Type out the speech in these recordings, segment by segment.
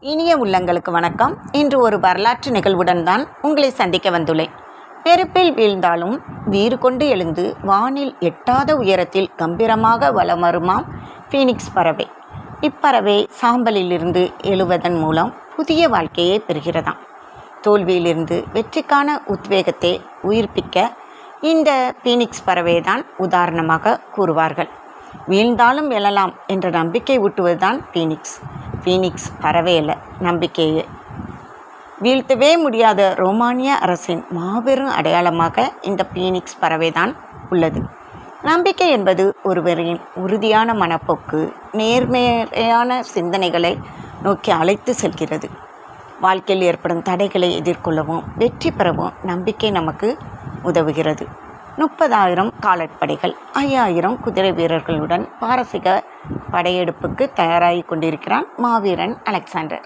இனிய உள்ளங்களுக்கு வணக்கம். இன்று ஒரு வரலாற்று நிகழ்வுடன் தான் உங்களை சந்திக்க வந்துள்ளேன். நெருப்பில் வீழ்ந்தாலும் வீறு கொண்டு எழுந்து வானில் எட்டாத உயரத்தில் கம்பீரமாக வலம் வருமாம் ஃபீனிக்ஸ் பறவை. இப்பறவை சாம்பலிலிருந்து எழுவதன் மூலம் புதிய வாழ்க்கையை பெறுகிறதாம். தோல்வியிலிருந்து வெற்றிக்கான உத்வேகத்தை உயிர்ப்பிக்க இந்த ஃபீனிக்ஸ் பறவை தான் உதாரணமாக கூறுவார்கள். வீழ்ந்தாலும் எழலாம் என்ற நம்பிக்கை ஊட்டுவதுதான் ஃபீனிக்ஸ் பறவை அல்ல, நம்பிக்கையே. வீழ்த்தவே முடியாத ரோமானிய அரசின் மாபெரும் அடையாளமாக இந்த ஃபீனிக்ஸ் பறவை தான் உள்ளது. நம்பிக்கை என்பது ஒருவரின் உறுதியான மனப்போக்கு, நேர்மையான சிந்தனைகளை நோக்கி அழைத்து செல்கிறது. வாழ்க்கையில் ஏற்படும் தடைகளை எதிர்கொள்ளவும் வெற்றி பெறவும் நம்பிக்கை நமக்கு உதவுகிறது. 30,000 காலாட்படைகள், 5,000 குதிரை வீரர்களுடன் பாரசீக படையெடுப்புக்கு தயாராகி கொண்டிருக்கிறான் மாவீரன் அலெக்சாண்டர்.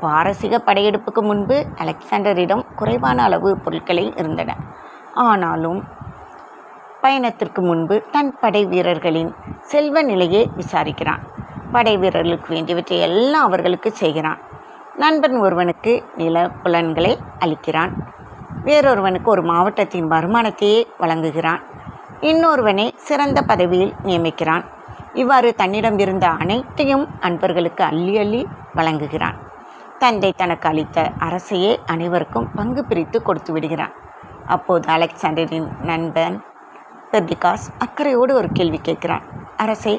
பாரசீக படையெடுப்புக்கு முன்பு அலெக்சாண்டரிடம் குறைவான அளவு பொருட்களே இருந்தன. ஆனாலும் பயணத்திற்கு முன்பு தன் படை வீரர்களின் செல்வ நிலையை விசாரிக்கிறான். படை வீரர்களுக்கு வேண்டியவற்றை எல்லாம் அவர்களுக்கு செய்கிறான். நண்பன் ஒருவனுக்கு நிலப்புலன்களை அளிக்கிறான். வேறொருவனுக்கு ஒரு மாவட்டத்தின் வருமானத்தையே வழங்குகிறான். இன்னொருவனை சிறந்த பதவியில் நியமிக்கிறான். இவ்வாறு தன்னிடம் இருந்த அனைத்தையும் அன்பர்களுக்கு அள்ளி அள்ளி வழங்குகிறான். தந்தை தனக்கு அளித்த அரசையே அனைவருக்கும் பங்கு பிரித்து கொடுத்து விடுகிறான். அப்போது அலெக்சாண்டரின் நண்பன் பெர்டிகாஸ் அக்கறையோடு ஒரு கேள்வி கேட்கிறான். அரசே,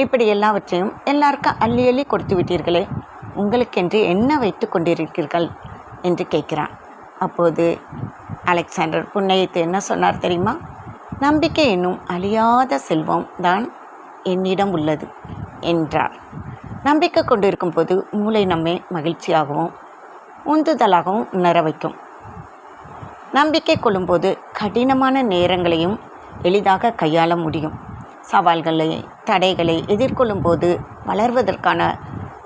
இப்படி எல்லாவற்றையும் எல்லாருக்கும் அள்ளி அள்ளி கொடுத்து விட்டீர்களே, உங்களுக்கென்று என்ன வைத்து கொண்டிருக்கிறீர்கள் என்று கேட்கிறான். அப்போது அலெக்சாண்டர் புன்னகைத்து என்ன சொன்னார் தெரியுமா? நம்பிக்கை என்னும் அழியாத செல்வம் தான் என்னிடம் உள்ளது என்றார். நம்பிக்கை கொண்டிருக்கும் போது மூளை நம்மை மகிழ்ச்சியாகவும் உந்துதலாகவும் உணர வைக்கும். நம்பிக்கை கொள்ளும்போது கடினமான நேரங்களையும் எளிதாக கையாள முடியும். சவால்களை, தடைகளை எதிர்கொள்ளும் போது வளர்வதற்கான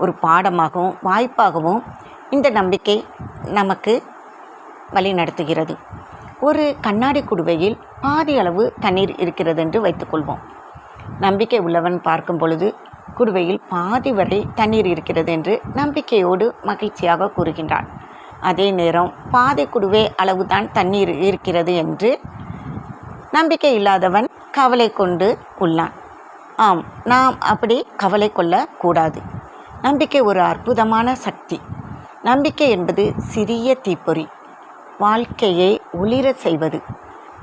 ஒரு பாடமாகவும் வாய்ப்பாகவும் இந்த நம்பிக்கை நமக்கு வழி நடத்துகிறது. ஒரு கண்ணாடி குடுவையில் பாதி அளவு தண்ணீர் இருக்கிறது என்று வைத்துக்கொள்வோம். நம்பிக்கை உள்ளவன் பார்க்கும் பொழுது குடுவையில் பாதி வரை தண்ணீர் இருக்கிறது என்று நம்பிக்கையோடு மகிழ்ச்சியாக கூறுகின்றான். அதே நேரம் பாதி குடுவை அளவுதான் தண்ணீர் இருக்கிறது என்று நம்பிக்கை இல்லாதவன் கவலை கொண்டு உள்ளான். ஆம், நாம் அப்படி கவலை கொள்ளக்கூடாது. நம்பிக்கை ஒரு அற்புதமான சக்தி. நம்பிக்கை என்பது சிறிய தீப்பொறி, வாழ்க்கையை ஒளிர செய்வது,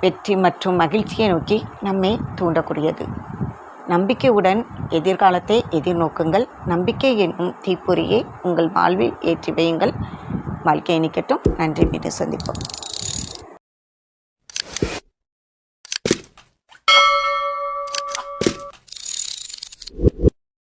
வெற்றி மற்றும் மகிழ்ச்சியை நோக்கி நம்மை தூண்டக்கூடியது. நம்பிக்கையுடன் எதிர்காலத்தை எதிர்நோக்குங்கள். நம்பிக்கை என்னும் தீப்பொறியை உங்கள் வாழ்வில் ஏற்றி வையுங்கள். வாழ்க்கையை நிற்கட்டும். நன்றி, மீண்டும் சந்திப்போம்.